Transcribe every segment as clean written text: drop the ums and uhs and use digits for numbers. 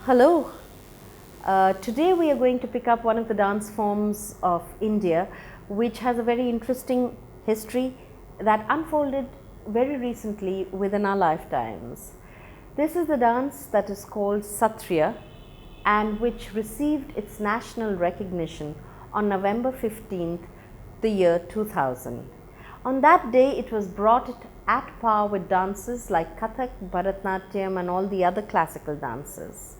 Hello. Today we are going to pick up one of the dance forms of India, which has a very interesting history that unfolded very recently within our lifetimes. This is the dance that is called Sattriya and which received its national recognition on November 15th, the year 2000. On that day, it was brought at par with dances like Kathak, Bharatanatyam and all the other classical dances.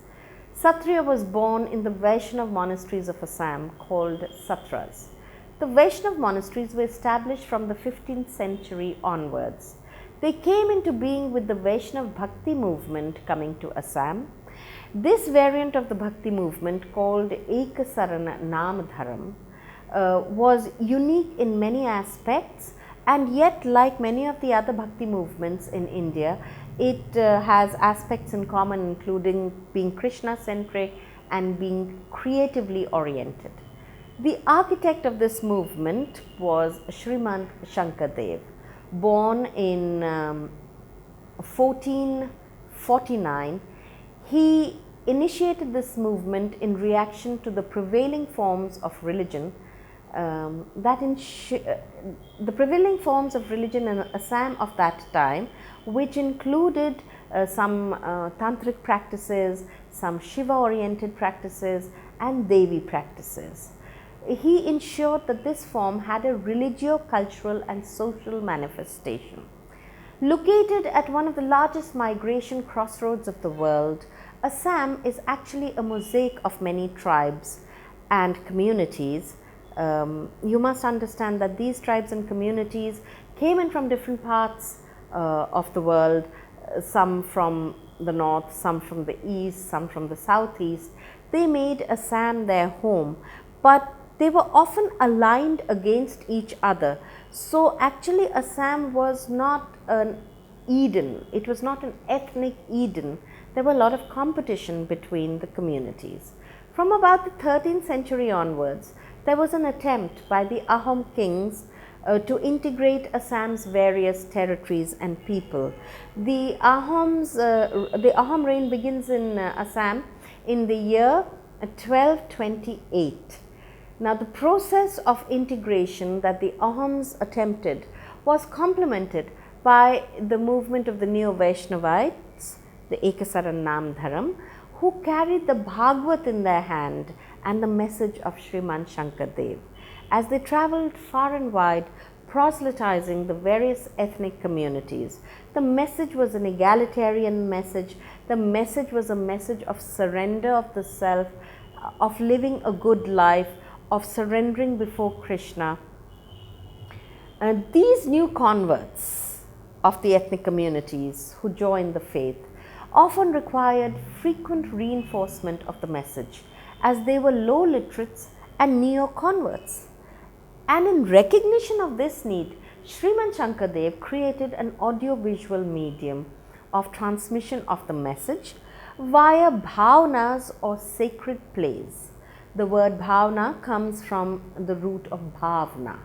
Sattriya was born in the Vaishnav monasteries of Assam called Satras. The Vaishnav monasteries were established from the 15th century onwards. They came into being with the Vaishnav Bhakti movement coming to Assam. This variant of the Bhakti movement called Ekasarana Namadharam was unique in many aspects, and yet like many of the other Bhakti movements in India, it has aspects in common, including being Krishna centric and being creatively oriented. The architect of this movement was Sriman Shankardev, born in 1449. He initiated this movement in reaction to the prevailing forms of religion the prevailing forms of religion in Assam of that time, which included some tantric practices, some Shiva oriented practices and Devi practices. He ensured that this form had a religio-cultural and social manifestation. Located at one of the largest migration crossroads of the world, Assam is actually a mosaic of many tribes and communities. You must understand that these tribes and communities came in from different parts of the world, some from the north, some from the east, some from the southeast. They made Assam their home, but they were often aligned against each other. So actually Assam was not an Eden, it was not an ethnic Eden. There were a lot of competition between the communities. From about the 13th century onwards, there was an attempt by the Ahom kings to integrate Assam's various territories and people. The Ahom reign begins in Assam in the year 1228. Now, the process of integration that the Ahoms attempted was complemented by the movement of the Neo-Vaishnavites, the Ekasaran Namdharam, who carried the Bhagavad in their hand and the message of Sriman Shankardev. As they travelled far and wide, proselytizing the various ethnic communities, the message was an egalitarian message. The message was a message of surrender of the self, of living a good life, of surrendering before Krishna. These new converts of the ethnic communities who joined the faith often required frequent reinforcement of the message, as they were low literates and neo-converts. And in recognition of this need, Sriman Shankardev created an audio-visual medium of transmission of the message via bhavnas or sacred plays. The word bhavna comes from the root of bhavna.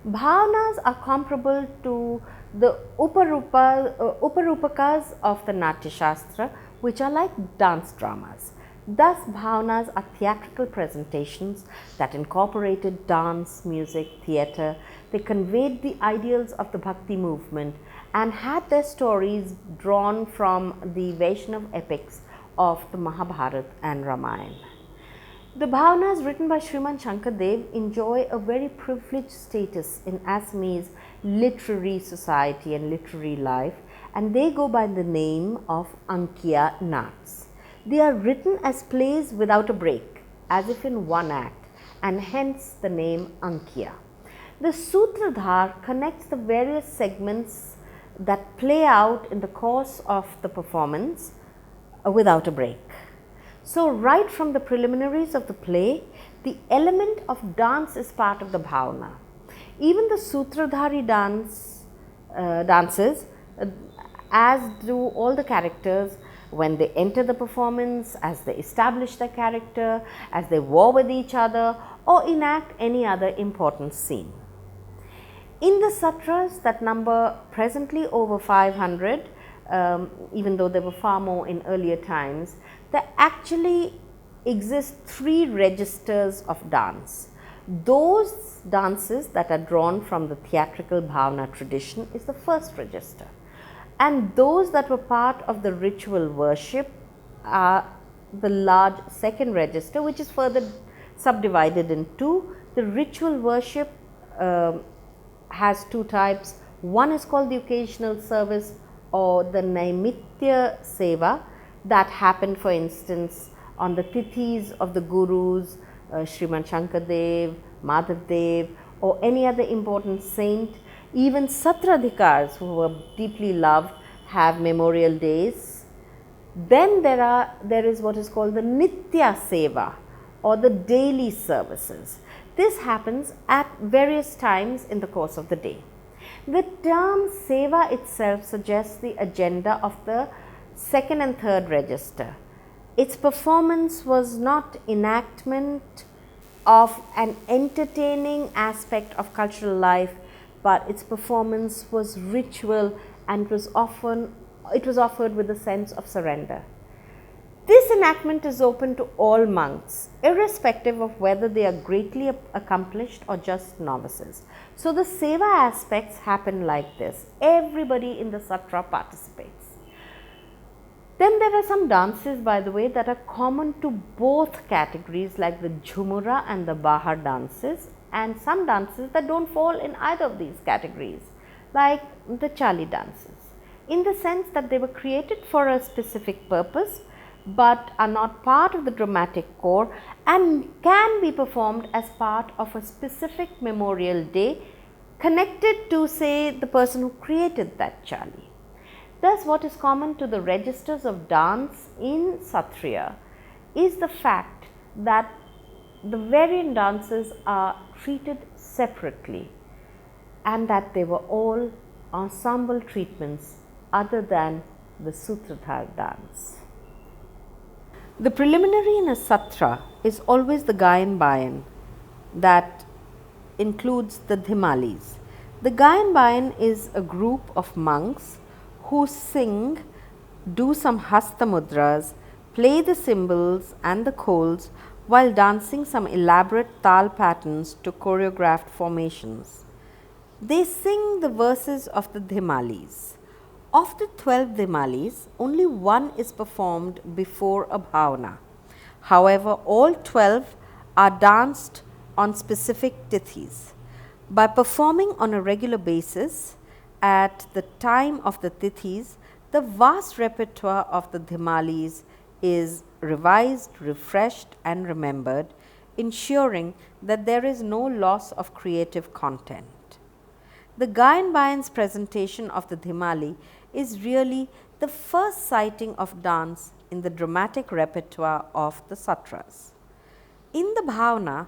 Bhavnas are comparable to the uparupakas of the Natya Shastra, which are like dance dramas. Thus, bhavnas are theatrical presentations that incorporated dance, music, theatre. They conveyed the ideals of the Bhakti movement and had their stories drawn from the Vaishnav epics of the Mahabharata and Ramayana. The bhavnas written by Sriman Shankardev enjoy a very privileged status in Assamese literary society and literary life, and they go by the name of Ankiya Nats. They are written as plays without a break, as if in one act, and hence the name Ankiya. The Sutradhar connects the various segments that play out in the course of the performance without a break. So, right from the preliminaries of the play, the element of dance is part of the bhavna. Even the Sutradhari dances, as do all the characters, when they enter the performance, as they establish their character, as they war with each other or enact any other important scene. In the satras that number presently over 500, even though there were far more in earlier times, there actually exist 3 registers of dance. Those dances that are drawn from the theatrical bhavana tradition is the first register, and those that were part of the ritual worship are the large second register, which is further subdivided in 2. The ritual worship has 2 types. One is called the occasional service or the Naimitya Seva that happened, for instance, on the tithis of the gurus, Sriman Shankardev, Madhavdev, or any other important saint. Even Satradhikars, who were deeply loved, have memorial days. Then there is what is called the Nitya Seva or the daily services. This happens at various times in the course of the day. The term Seva itself suggests the agenda of the second and third register. Its performance was not enactment of an entertaining aspect of cultural life, but its performance was ritual and it was offered with a sense of surrender. This enactment is open to all monks, irrespective of whether they are greatly accomplished or just novices. So the seva aspects happen like this. Everybody in the satra participates. Then there are some dances, by the way, that are common to both categories, like the Jhumura and the Bahar dances, and some dances that don't fall in either of these categories, like the Chali dances, in the sense that they were created for a specific purpose but are not part of the dramatic core and can be performed as part of a specific memorial day connected to, say, the person who created that Chali. Thus, what is common to the registers of dance in Sattriya is the fact that the variant dances are treated separately and that they were all ensemble treatments other than the Sutradhar dance. The preliminary in a satra is always the Gayan Bayan that includes the Dhimalis. The Gayan Bayan is a group of monks who sing, do some hasta mudras, play the cymbals and the khols while dancing some elaborate tal patterns to choreographed formations. They sing the verses of the Dhimalis. Of the 12 Dhimalis, only one is performed before a bhavana. However, all 12 are danced on specific tithis. By performing on a regular basis at the time of the tithis, the vast repertoire of the Dhimalis is revised, refreshed and remembered, ensuring that there is no loss of creative content. The Gayan Bayan's presentation of the Dhimali is really the first sighting of dance in the dramatic repertoire of the satras. In the bhavana,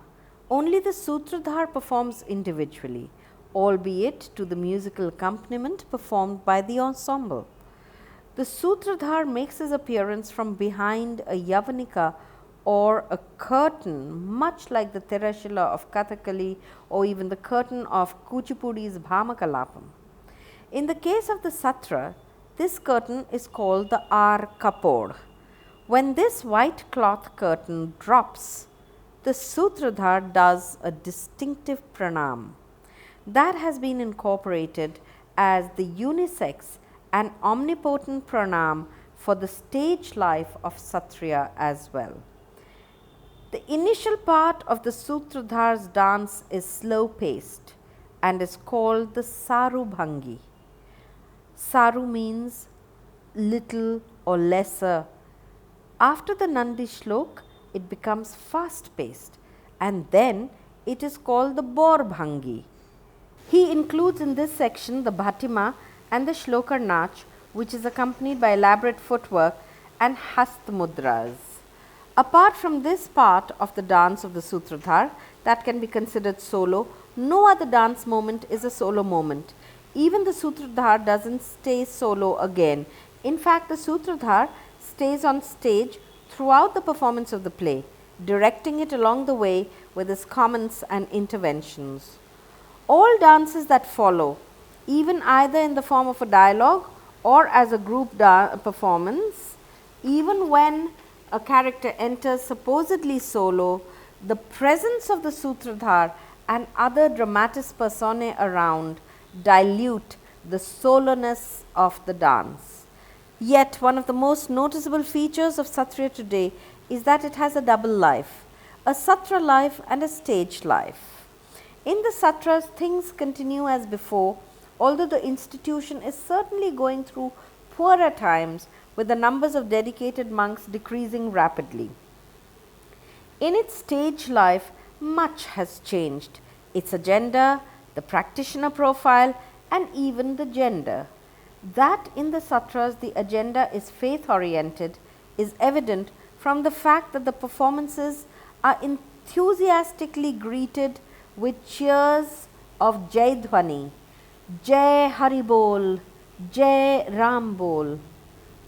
only the Sutradhar performs individually, albeit to the musical accompaniment performed by the ensemble. The Sutradhar makes his appearance from behind a Yavanika or a curtain, much like the Terashila of Kathakali or even the curtain of Kuchipudi's Bhamakalapam. In the case of the Satra, this curtain is called the Ar Kapod. When this white cloth curtain drops, the Sutradhar does a distinctive pranam that has been incorporated as the unisex and omnipotent pranam for the stage life of Sattriya as well. The initial part of the Sutradhar's dance is slow paced and is called the Saru Bhangi. Saru means little or lesser. After the Nandi Shlok, it becomes fast paced and then it is called the Bor Bhangi. He includes in this section the Bhatima and the Shlokar Nach, which is accompanied by elaborate footwork and Hast Mudras. Apart from this part of the dance of the Sutradhar that can be considered solo, no other dance moment is a solo moment. Even the Sutradhar doesn't stay solo again. In fact, the Sutradhar stays on stage throughout the performance of the play, directing it along the way with his comments and interventions. All dances that follow, even either in the form of a dialogue or as a group performance, even when a character enters supposedly solo, the presence of the Sutradhar and other dramatis personae around dilute the soloness of the dance. Yet, one of the most noticeable features of Sattriya today is that it has a double life, a Satra life and a stage life. In the Satras, things continue as before, although the institution is certainly going through poorer times with the numbers of dedicated monks decreasing rapidly. In its stage life, much has changed, its agenda, the practitioner profile and even the gender. That in the Satras the agenda is faith oriented is evident from the fact that the performances are enthusiastically greeted with cheers of Jai Dhwani, Jai Hari Bol, Jai Ram Bol.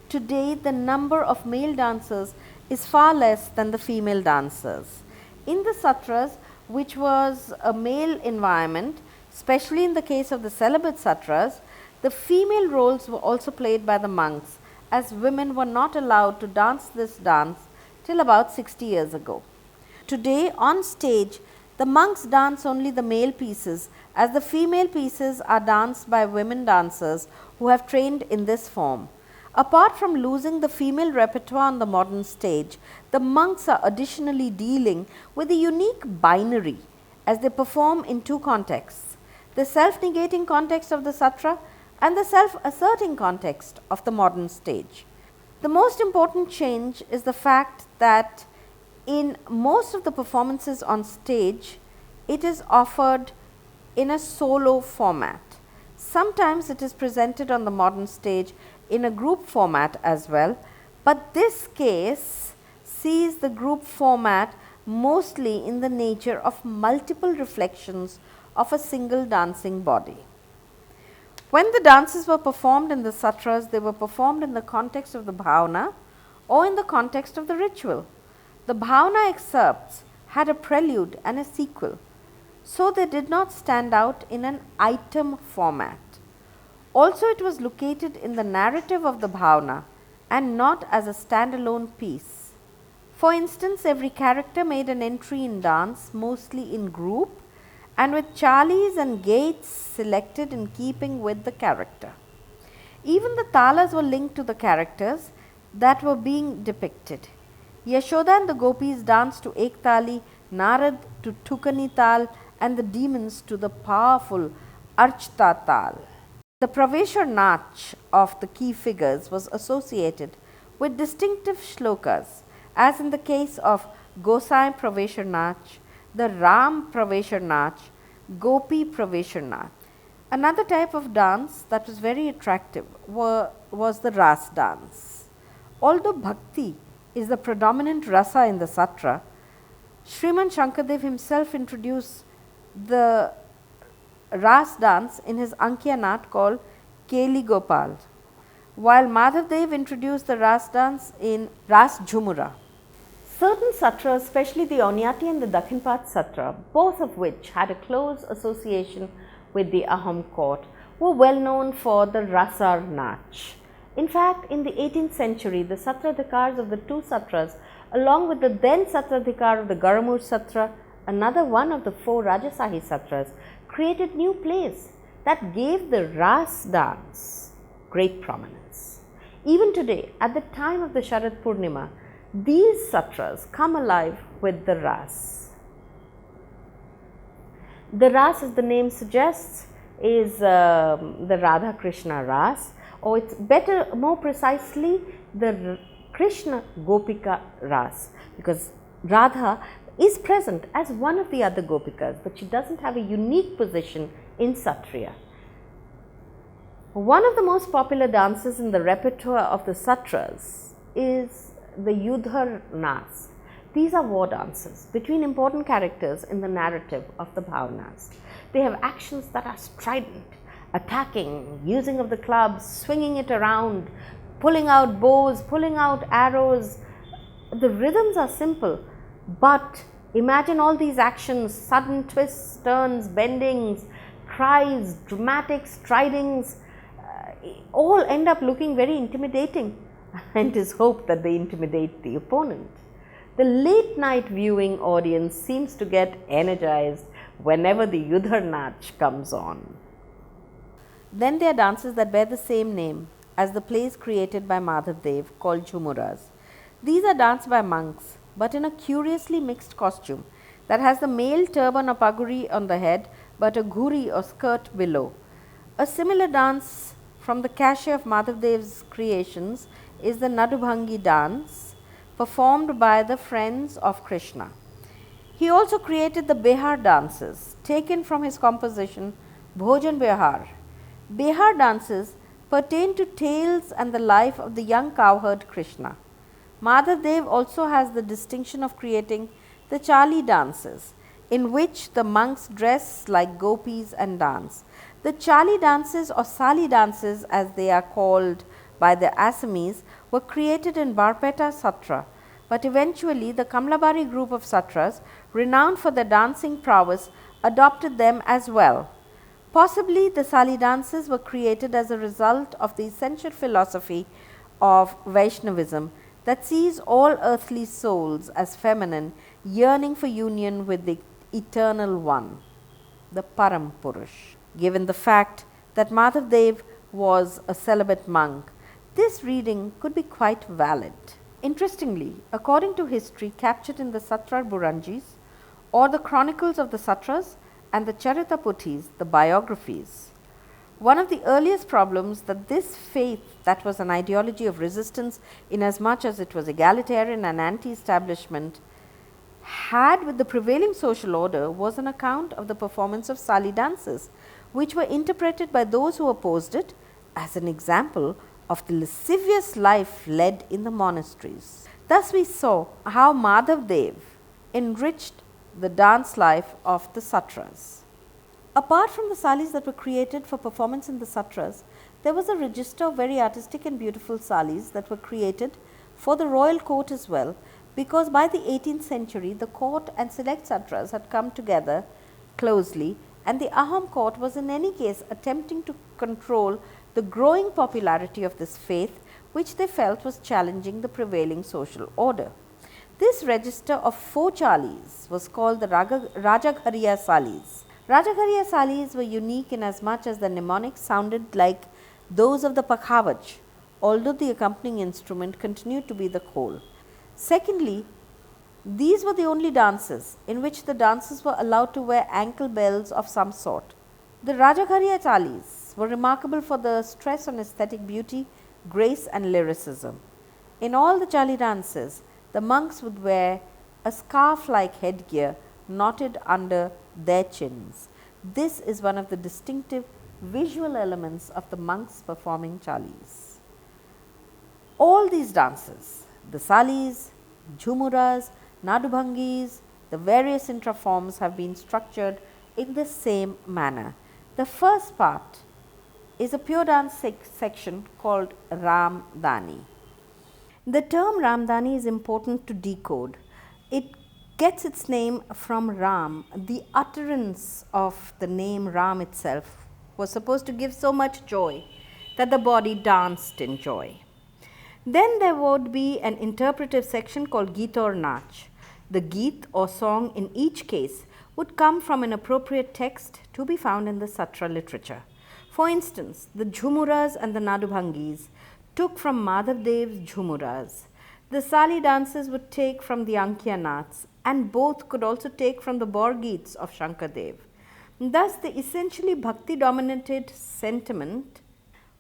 Today, the number of male dancers is far less than the female dancers. In the Satras, which was a male environment, especially in the case of the celibate Satras, the female roles were also played by the monks, as women were not allowed to dance this dance till about 60 years ago. Today, on stage, the monks dance only the male pieces, as the female pieces are danced by women dancers who have trained in this form. Apart from losing the female repertoire on the modern stage, the monks are additionally dealing with a unique binary as they perform in two contexts, the self-negating context of the Satra and the self-asserting context of the modern stage. The most important change is the fact that in most of the performances on stage, it is offered in a solo format. Sometimes it is presented on the modern stage in a group format as well, but this case sees the group format mostly in the nature of multiple reflections of a single dancing body. When the dances were performed in the Satras, they were performed in the context of the Bhavana or in the context of the ritual. The Bhavana excerpts had a prelude and a sequel, so they did not stand out in an item format. Also, it was located in the narrative of the Bhavana and not as a standalone piece. For instance, every character made an entry in dance, mostly in group, and with chalies and gaits selected in keeping with the character. Even the talas were linked to the characters that were being depicted. Yashoda and the gopis danced to Ektali, Narad to Tukani Tal, and the demons to the powerful Archta Tal. The Praveshar Nach of the key figures was associated with distinctive shlokas, as in the case of Gosai Praveshar Nach, the Ram Praveshar Nach, Gopi Praveshar Nach. Another type of dance that was very attractive was the Ras dance. Although Bhakti is the predominant rasa in the Satra, Sriman Shankardev himself introduced the Ras dance in his Ankya Nat called Keli Gopal, while Madhavdev introduced the Ras dance in Ras Jhumura. Certain Satras, especially the Onyati and the Dakhinpat Satra, both of which had a close association with the Ahom court, were well known for the Rasar Nach. In fact, in the 18th century, the Satradhikars of the two Satras, along with the then Satradhikar of the Garamur Satra, another one of the four Rajasahi Satras, created new plays that gave the Ras dance great prominence. Even today, at the time of the Sharad Purnima, these Satras come alive with the Ras. The Ras, as the name suggests, is the Radha Krishna Ras, or it's better, more precisely, the Krishna Gopika Ras, because Radha is present as one of the other Gopikas, but she doesn't have a unique position in Sattriya. One of the most popular dances in the repertoire of the Satras is the Yudhar Nas. These are war dances between important characters in the narrative of the Bhavanas. They have actions that are strident, attacking, using of the clubs, swinging it around, pulling out bows, pulling out arrows. The rhythms are simple, but imagine all these actions, sudden twists, turns, bendings, cries, dramatic stridings. all end up looking very intimidating, and it is hoped that they intimidate the opponent. The late night viewing audience seems to get energized whenever the Yudhar Nach comes on. Then there are dances that bear the same name as the plays created by Madhav Dev called Jhumuras. These are danced by monks, but in a curiously mixed costume that has the male turban or paguri on the head but a ghuri or skirt below. A similar dance from the cachet of Madhav Dev's creations is the Nadubhangi dance, performed by the friends of Krishna. He also created the Behar dances, taken from his composition Bhojan Behar. Behar dances pertain to tales and the life of the young cowherd Krishna. Madhav Dev also has the distinction of creating the Chali dances, in which the monks dress like gopis and dance. The Chali dances or Sali dances, as they are called by the Assamese, were created in Barpeta Satra, but eventually the Kamlabari group of Satras, renowned for their dancing prowess, adopted them as well. Possibly the Sali dances were created as a result of the essential philosophy of Vaishnavism that sees all earthly souls as feminine, yearning for union with the Eternal One, the Param Purush. Given the fact that Madhav Dev was a celibate monk, this reading could be quite valid. Interestingly, according to history captured in the Satrar Buranjis or the chronicles of the Satras and the Charitaputhis, the biographies, one of the earliest problems that this faith, that was an ideology of resistance inasmuch as it was egalitarian and anti-establishment, had with the prevailing social order was an account of the performance of Sali dances, which were interpreted by those who opposed it as an example of the lascivious life led in the monasteries. Thus we saw how Madhav Dev enriched the dance life of the Satras. Apart from the Salis that were created for performance in the Satras, there was a register of very artistic and beautiful Salis that were created for the royal court as well, because by the 18th century the court and select Satras had come together closely, and the Ahom court was in any case attempting to control the growing popularity of this faith, which they felt was challenging the prevailing social order. This register of 4 Chalis was called the Rajaghariya Salis. Rajaghariya Salis were unique inasmuch as the mnemonics sounded like those of the Pakhavaj, although the accompanying instrument continued to be the khol. Secondly, these were the only dances in which the dancers were allowed to wear ankle bells of some sort. The Rajaghariya Chalis were remarkable for the stress on aesthetic beauty, grace and lyricism. In all the Chali dances, the monks would wear a scarf-like headgear knotted under their chins. This is one of the distinctive visual elements of the monks performing Chalis. All these dances, the Salis, Jhumuras, Nadubhangis, the various intra-forms have been structured in the same manner. The first part is a pure dance section called Ramdani. The term Ramdani is important to decode. It gets its name from Ram. The utterance of the name Ram itself was supposed to give so much joy that the body danced in joy. Then there would be an interpretive section called Geet or Nach. The Geet or song in each case would come from an appropriate text to be found in the Satra literature. For instance, the Jhumuras and the Nadubhangis took from Madhav Dev's Jhumuras. The Sali dances would take from the Ankya Naths, and both could also take from the Bor Geets of Shankardev. Thus, the essentially bhakti dominated sentiment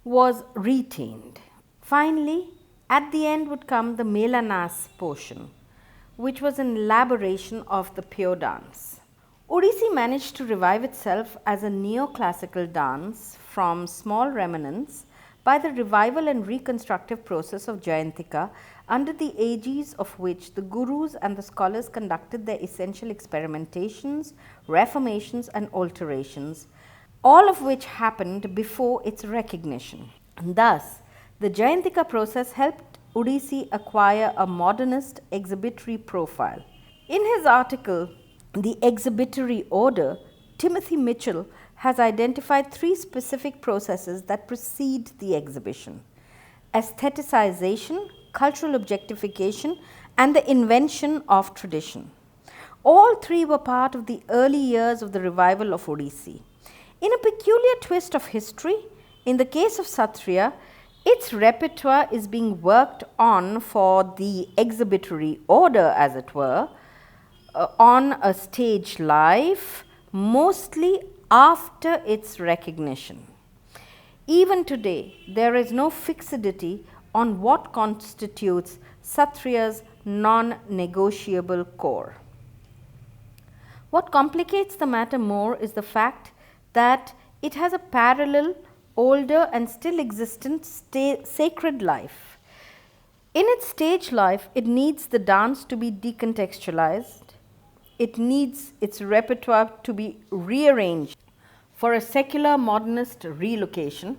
was retained. Finally, at the end would come the Melanas portion, which was an elaboration of the pure dance. Odissi managed to revive itself as a neoclassical dance from small remnants by the revival and reconstructive process of Jayantika, under the aegis of which the gurus and the scholars conducted their essential experimentations, reformations and alterations, all of which happened before its recognition. And thus, the Jayantika process helped Odissi acquire a modernist exhibitory profile. In his article, The Exhibitory Order, Timothy Mitchell has identified 3 specific processes that precede the exhibition: aestheticization, cultural objectification, and the invention of tradition. All 3 were part of the early years of the revival of Odissi. In a peculiar twist of history, in the case of Sattriya, its repertoire is being worked on for the exhibitory order, as it were, on a stage life, mostly after its recognition. Even today, there is no fixity on what constitutes Sattriya's non-negotiable core. What complicates the matter more is the fact that it has a parallel, older and still existent sacred life. In its stage life, it needs the dance to be decontextualized. It needs its repertoire to be rearranged for a secular modernist relocation,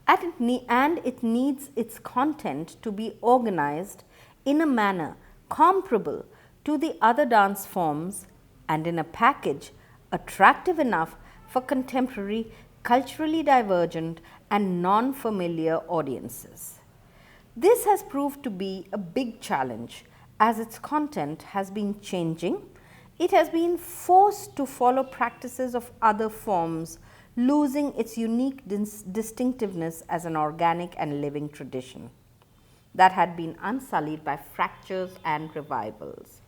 and it needs its content to be organized in a manner comparable to the other dance forms and in a package attractive enough for contemporary, culturally divergent and non-familiar audiences. This has proved to be a big challenge as its content has been changing. It has been forced to follow practices of other forms, losing its unique distinctiveness as an organic and living tradition that had been unsullied by fractures and revivals.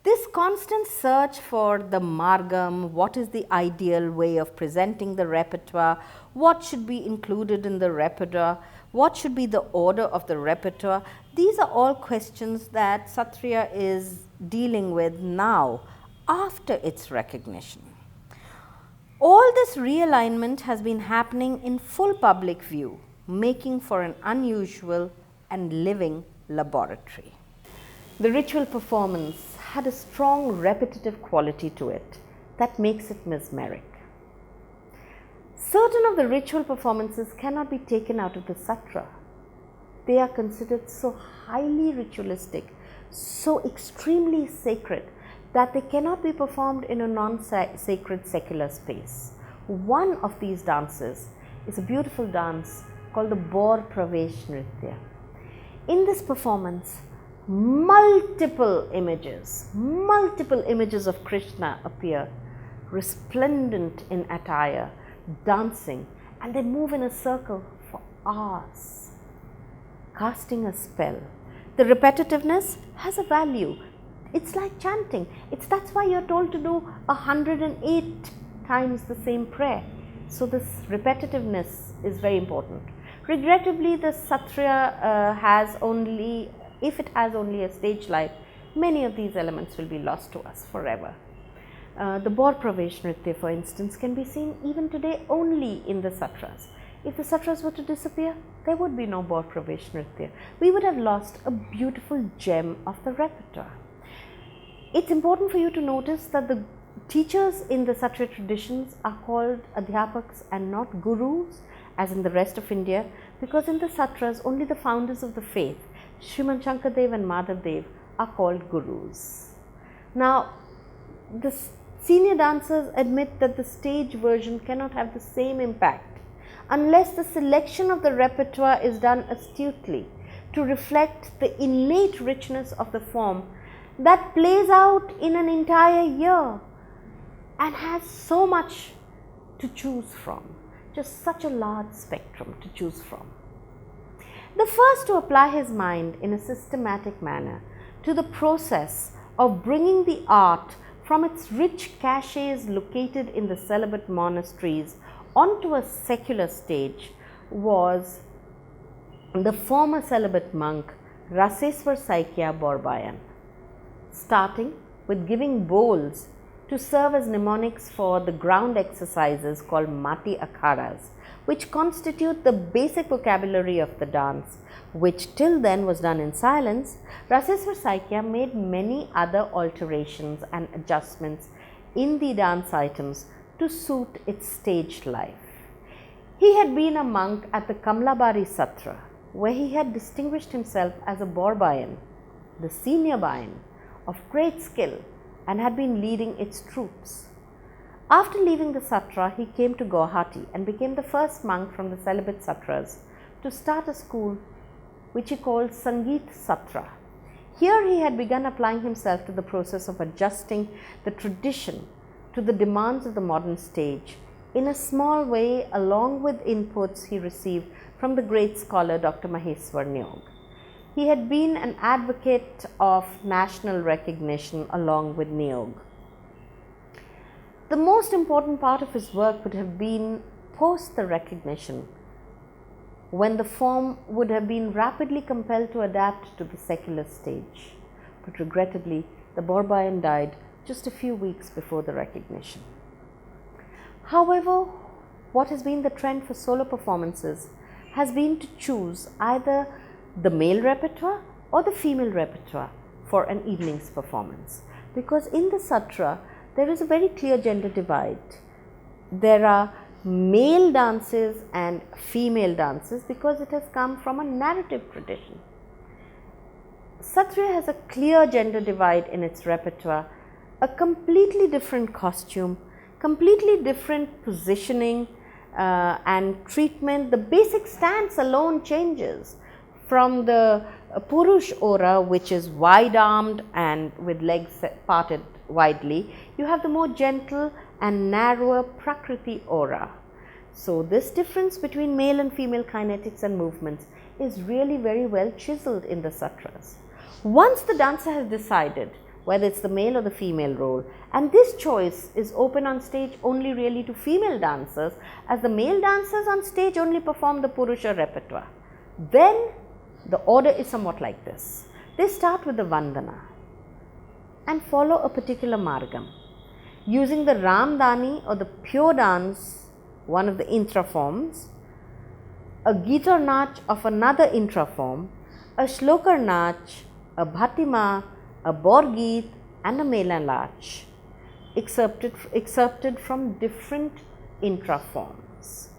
This constant search for the margam, what is the ideal way of presenting the repertoire, what should be included in the repertoire, what should be the order of the repertoire, these are all questions that Sattriya is dealing with now after its recognition. All this realignment has been happening in full public view, making for an unusual and living laboratory. The ritual performance had a strong repetitive quality to it that makes it mesmeric. Certain of the ritual performances cannot be taken out of the Satra. They are considered so highly ritualistic, so extremely sacred, that they cannot be performed in a non-sacred secular space. One of these dances is a beautiful dance called the Bor Pravesh Nritya. In this performance, multiple images of Krishna appear, resplendent in attire, dancing, and they move in a circle for hours, casting a spell. The repetitiveness has a value. It's like chanting. That's why you're told to do 108 times the same prayer. So this repetitiveness is very important. Regrettably, the Sattriya if it has only a stage life, many of these elements will be lost to us forever. The Bor Pravesh Nritya, for instance, can be seen even today only in the Satras. If the Satras were to disappear, there would be no Bor Pravesh Nritya. We would have lost a beautiful gem of the repertoire. It's important for you to notice that the teachers in the Sattriya traditions are called Adhyapaks and not Gurus, as in the rest of India, because in the Satras, only the founders of the faith, Sriman Shankardev and Madhavdev, are called Gurus. Now, the senior dancers admit that the stage version cannot have the same impact unless the selection of the repertoire is done astutely to reflect the innate richness of the form that plays out in an entire year and has so much to choose from, just such a large spectrum to choose from. The first to apply his mind in a systematic manner to the process of bringing the art from its rich caches located in the celibate monasteries onto a secular stage was the former celibate monk Raseswar Saikia Borbayan, starting with giving bowls to serve as mnemonics for the ground exercises called Mati Akharas, which constitute the basic vocabulary of the dance, which till then was done in silence. Raseswar Saikia made many other alterations and adjustments in the dance items to suit its staged life. He had been a monk at the Kamlabari Satra, where he had distinguished himself as a Borbayan, the senior Bayan, of great skill, and had been leading its troops. After leaving the Satra, he came to Guwahati and became the first monk from the celibate Satras to start a school which he called Sangeet Satra. Here he had begun applying himself to the process of adjusting the tradition to the demands of the modern stage in a small way, along with inputs he received from the great scholar Dr. Maheswar Nyog. He had been an advocate of national recognition along with Nyog. The most important part of his work would have been post the recognition, when the form would have been rapidly compelled to adapt to the secular stage. But regrettably, the Borbayan died just a few weeks before the recognition. However, what has been the trend for solo performances has been to choose either the male repertoire or the female repertoire for an evening's performance, because in the Satra there is a very clear gender divide. There are male dances and female dances because it has come from a narrative tradition. Sattriya has a clear gender divide in its repertoire, a completely different costume, completely different positioning and treatment. The basic stance alone changes from the Purush aura, which is wide-armed and with legs parted widely. You have the more gentle and narrower Prakriti aura. So this difference between male and female kinetics and movements is really very well chiseled in the Satras. Once the dancer has decided whether it's the male or the female role, and this choice is open on stage only really to female dancers, as the male dancers on stage only perform the Purusha repertoire, then the order is somewhat like this. They start with the Vandana and follow a particular margam, using the Ramdani or the pure dance, one of the intra forms, a Gitar Nach of another intra form, a Shlokar Nach, a Bhatima, a Borgeet and a Mela Nach, excerpted from different intra forms.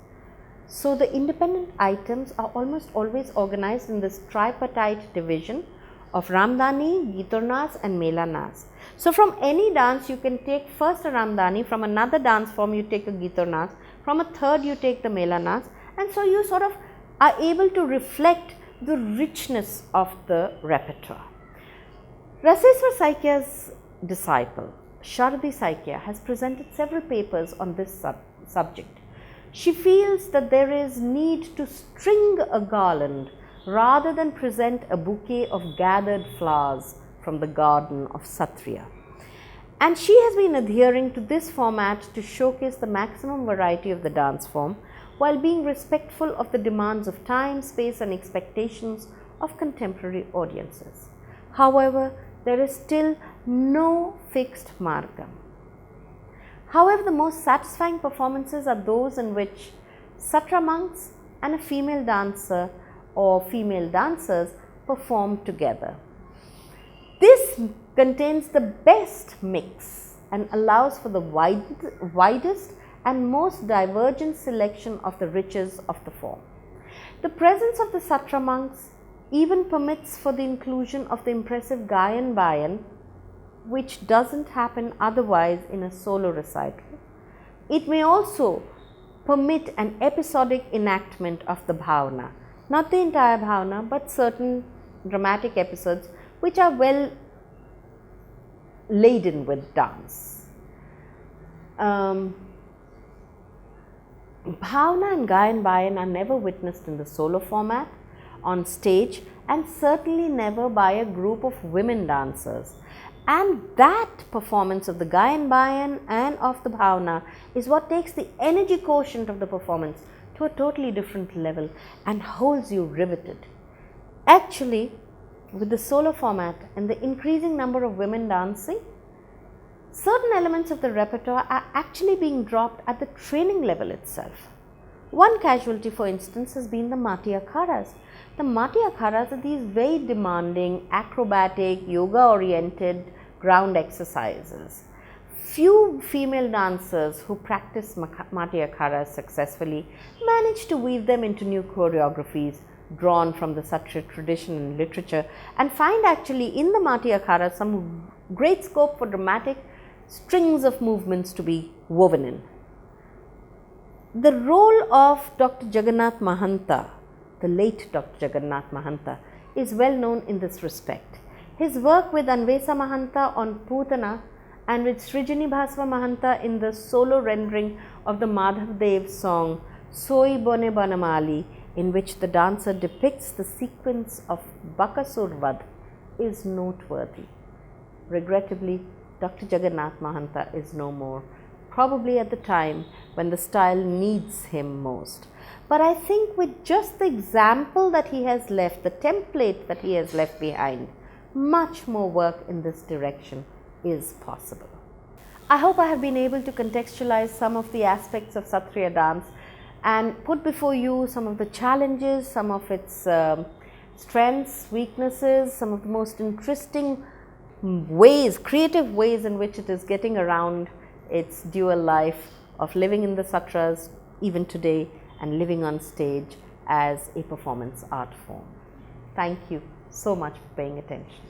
So the independent items are almost always organized in this tripartite division of Ramdani, Gitar Nach and Mela Nach. So from any dance you can take first a Ramdani, from another dance form you take a Gitar Nach, from a third you take the Mela Nach, and so you sort of are able to reflect the richness of the repertoire. Raseswar Saikya's disciple, Sharadi Saikya, has presented several papers on this subject. She feels that there is need to string a garland rather than present a bouquet of gathered flowers from the garden of Sattriya. And she has been adhering to this format to showcase the maximum variety of the dance form while being respectful of the demands of time, space and expectations of contemporary audiences. However, there is still no fixed margam. However, the most satisfying performances are those in which Satra monks and a female dancer or female dancers perform together. This contains the best mix and allows for the widest and most divergent selection of the riches of the form. The presence of the Satra monks even permits for the inclusion of the impressive Gayan Bayan, which doesn't happen otherwise in a solo recital. It may also permit an episodic enactment of the bhavana, not the entire bhavana, but certain dramatic episodes which are well laden with dance. Bhavana and Gayan Bayan are never witnessed in the solo format on stage, and certainly never by a group of women dancers. And that performance of the Gayan Bayan and of the Bhavana is what takes the energy quotient of the performance to a totally different level and holds you riveted. Actually, with the solo format and the increasing number of women dancing, certain elements of the repertoire are actually being dropped at the training level itself. One casualty, for instance, has been the Mati Akharas. The Mati Akharas are these very demanding, acrobatic, yoga-oriented ground exercises. Few female dancers who practice Mati Akharas successfully manage to weave them into new choreographies drawn from the Sattriya tradition and literature, and find actually in the Mati Akharas some great scope for dramatic strings of movements to be woven in. The role of Dr. Jagannath Mahanta, the late Dr. Jagannath Mahanta, is well known in this respect. His work with Anvesa Mahanta on Putana and with Srijini Bhasva Mahanta in the solo rendering of the Madhav Dev song Soi Bone Banamali, in which the dancer depicts the sequence of Bakasur Vadh, is noteworthy. Regrettably, Dr. Jagannath Mahanta is no more, probably at the time when the style needs him most. But I think with just the example that he has left, the template that he has left behind, much more work in this direction is possible. I hope I have been able to contextualize some of the aspects of Sattriya dance and put before you some of the challenges, some of its strengths, weaknesses, some of the most interesting ways, creative ways in which it is getting around its dual life of living in the satras even today and living on stage as a performance art form. Thank you so much for paying attention.